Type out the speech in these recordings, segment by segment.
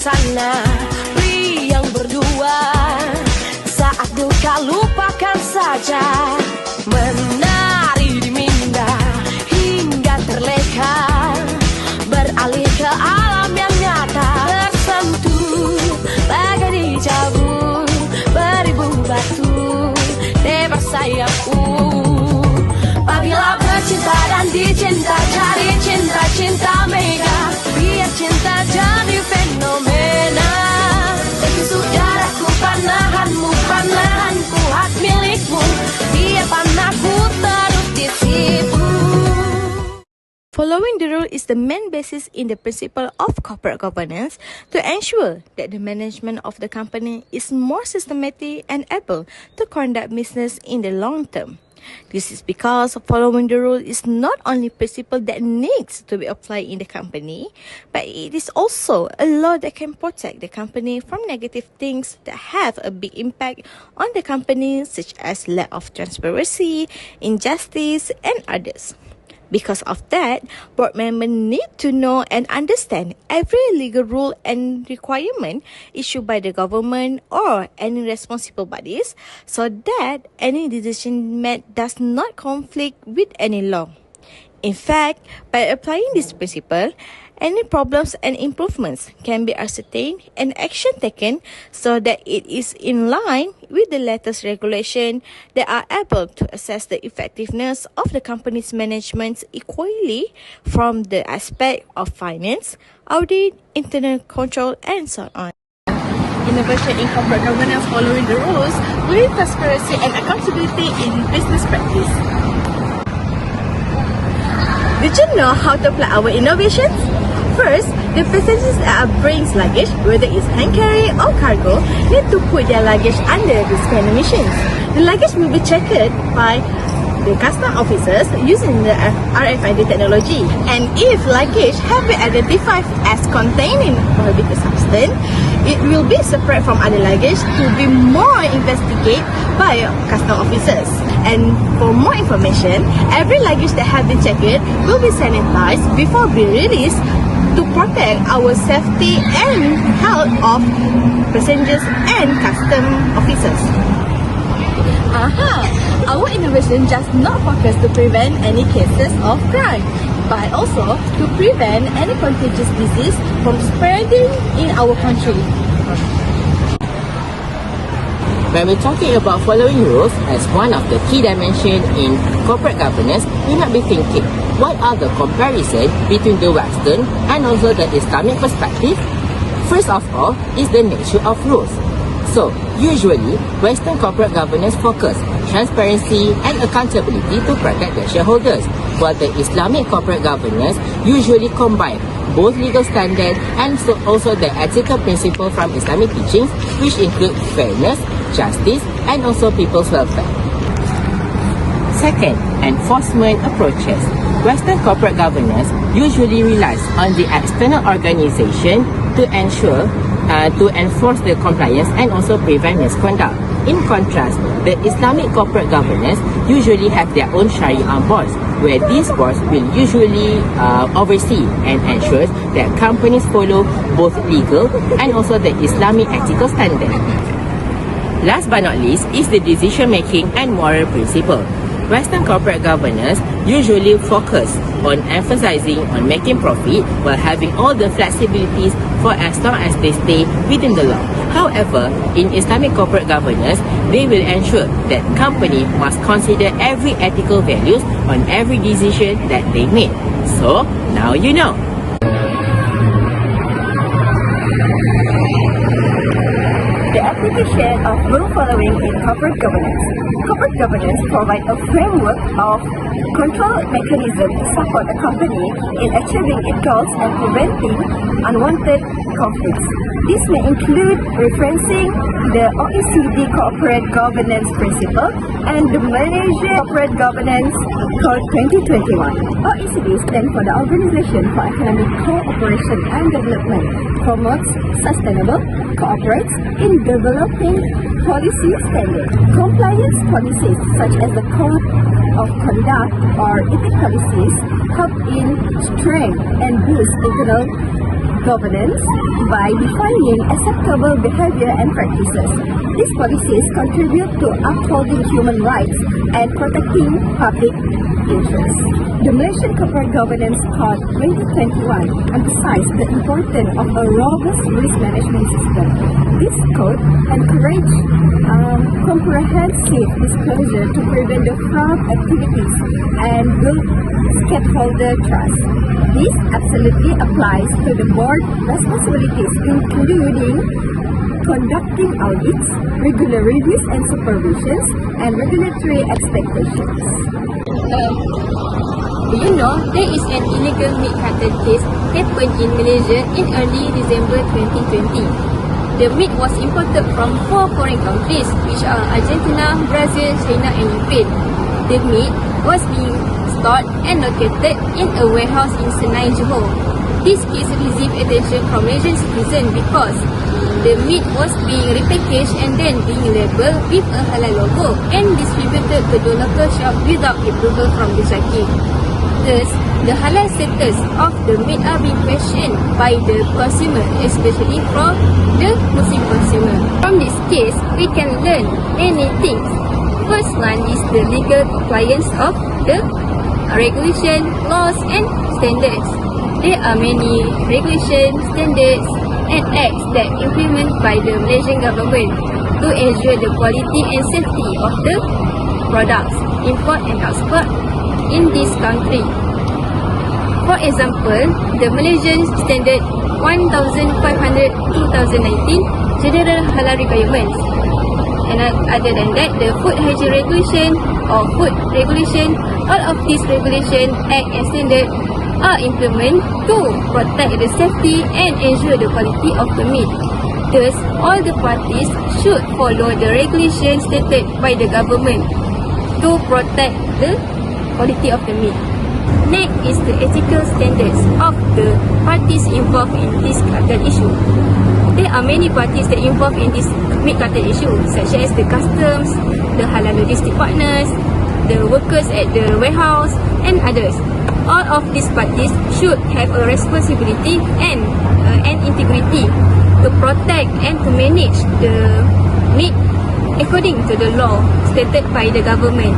sana, riang berdua. Saat duka lupakan saja, menari di minda hingga terleka, beralih ke alam yang nyata, tersentuh bagai dicabut beribu batu, lebar sayapku. Apabila bercinta dan dicinta, cari cinta-cinta mega, biar cinta jadi fenomena. Tapi saudaraku, panahanmu, panahanku, hak milikmu, biar panahku terus di situ. Following the rule is the main basis in the principle of corporate governance to ensure that the management of the company is more systematic and able to conduct business in the long term. This is because following the rule is not only a principle that needs to be applied in the company, but it is also a law that can protect the company from negative things that have a big impact on the company, such as lack of transparency, injustice, and others. Because of that, board members need to know and understand every legal rule and requirement issued by the government or any responsible bodies, so that any decision made does not conflict with any law. In fact, by applying this principle, any problems and improvements can be ascertained and action taken so that it is in line with the latest regulation that are able to assess the effectiveness of the company's management equally from the aspect of finance, audit, internal control, and so on. Innovation in corporate governance following the rules with transparency and accountability in business practice. Did you know how to apply our innovations? First, the passengers that brings luggage, whether it's hand carry or cargo, need to put their luggage under the scanner machines. The luggage will be checked by the custom officers using the RFID technology. And if luggage have been identified as containing prohibited substance, it will be separate from other luggage to be more investigated by custom officers. And for more information, every luggage that have been checked will be sanitized before being released to protect our safety and health of passengers and custom officers. Our innovation just not focused to prevent any cases of crime, but also to prevent any contagious disease from spreading in our country. When we're talking about following rules as one of the key dimensions in corporate governance, we might be thinking, what are the comparisons between the Western and also the Islamic perspective? First of all is the nature of rules. So, usually, Western corporate governance focus transparency and accountability to protect the shareholders, while the Islamic corporate governance usually combine both legal standards and also the ethical principle from Islamic teachings, which include fairness, justice, and also people's welfare. Second, enforcement approaches. Western corporate governance usually relies on the external organization to enforce the compliance and also prevent misconduct. In contrast, the Islamic corporate governance usually have their own Sharia boards, where these boards will usually oversee and ensure that companies follow both legal and also the Islamic ethical standard. Last but not least is the decision-making and moral principle. Western corporate governance usually focus on emphasizing on making profit while having all the flexibilities for as long as they stay within the law. However, in Islamic corporate governance, they will ensure that company must consider every ethical values on every decision that they make. So, now you know. The application of rule following in corporate governance. Corporate governance provides a framework of control mechanism to support a company in achieving its goals and preventing unwanted conflicts. This may include referencing the OECD Corporate Governance Principle and the Malaysia Corporate Governance Code 2021. OECD stands for the Organization for Economic Cooperation and Development, promotes sustainable, cooperates in developing policy standards. Compliance policies such as the Code of Conduct or ethics policies help in strengthen and boost internal governance by defining acceptable behavior and practices. These policies contribute to upholding human rights and protecting public interests. The Malaysian Corporate Governance Code 2021 emphasized the importance of a robust risk management system. This code encourages comprehensive disclosure to prevent the fraud activities and build stakeholder trust. This absolutely applies to the board responsibilities, including conducting audits, regular reviews and supervisions, and regulatory expectations. Do you know there is an illegal meat cartel case happened in Malaysia in early December 2020? The meat was imported from 4 foreign countries, which are Argentina, Brazil, China and Ukraine. The meat was being stored and located in a warehouse in Senai, Johor. This case received attention from Malaysian citizens because the meat was being repackaged and then being labelled with a halal logo and distributed to the local shop without approval from the JAKI. Thus, the halal status of the meat are being questioned by the consumer, especially from the Muslim consumer. From this case, we can learn many things. First one is the legal compliance of the regulation, laws and standards. There are many regulations, standards and acts that implemented by the Malaysian government to ensure the quality and safety of the products, import and export in this country. For example, the Malaysian Standard 1500/2019 General Halal Requirements. And other than that, the Food Hygiene Regulation or Food Regulation, all of these regulation, act and standard are implemented to protect the safety and ensure the quality of the meat. Thus, all the parties should follow the regulations stated by the government to protect the quality of the meat. Next is the ethical standards of the parties involved in this cartel issue. There are many parties that involved in this meat cartel issue, such as the customs, the halal logistic partners, the workers at the warehouse, and others. All of these parties should have a responsibility and integrity to protect and to manage the meat according to the law stated by the government.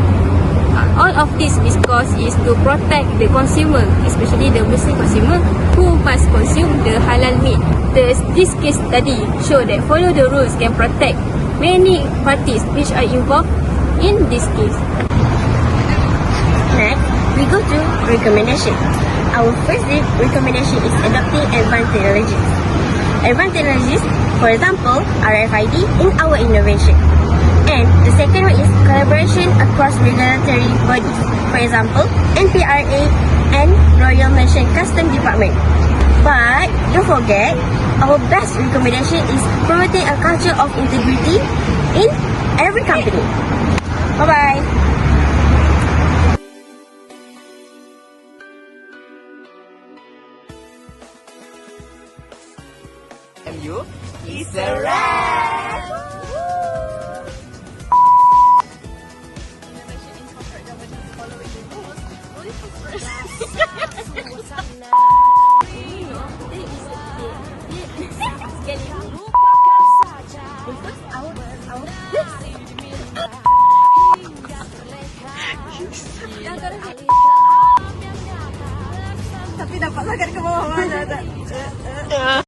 All of this because is to protect the consumer, especially the Muslim consumer who must consume the halal meat. Thus, this case study show that follow the rules can protect many parties which are involved in this case. Next, we go to recommendation. Our first recommendation is adopting advanced technologies. Advanced technologies, for example, RFID in our innovation. And the second one is collaboration across regulatory bodies. For example, NPRA and Royal Malaysian Customs Department. But don't forget, our best recommendation is promoting a culture of integrity in every company. Bye-bye. MU is a rat. Tapi dapat sangat ke bawah mana tak?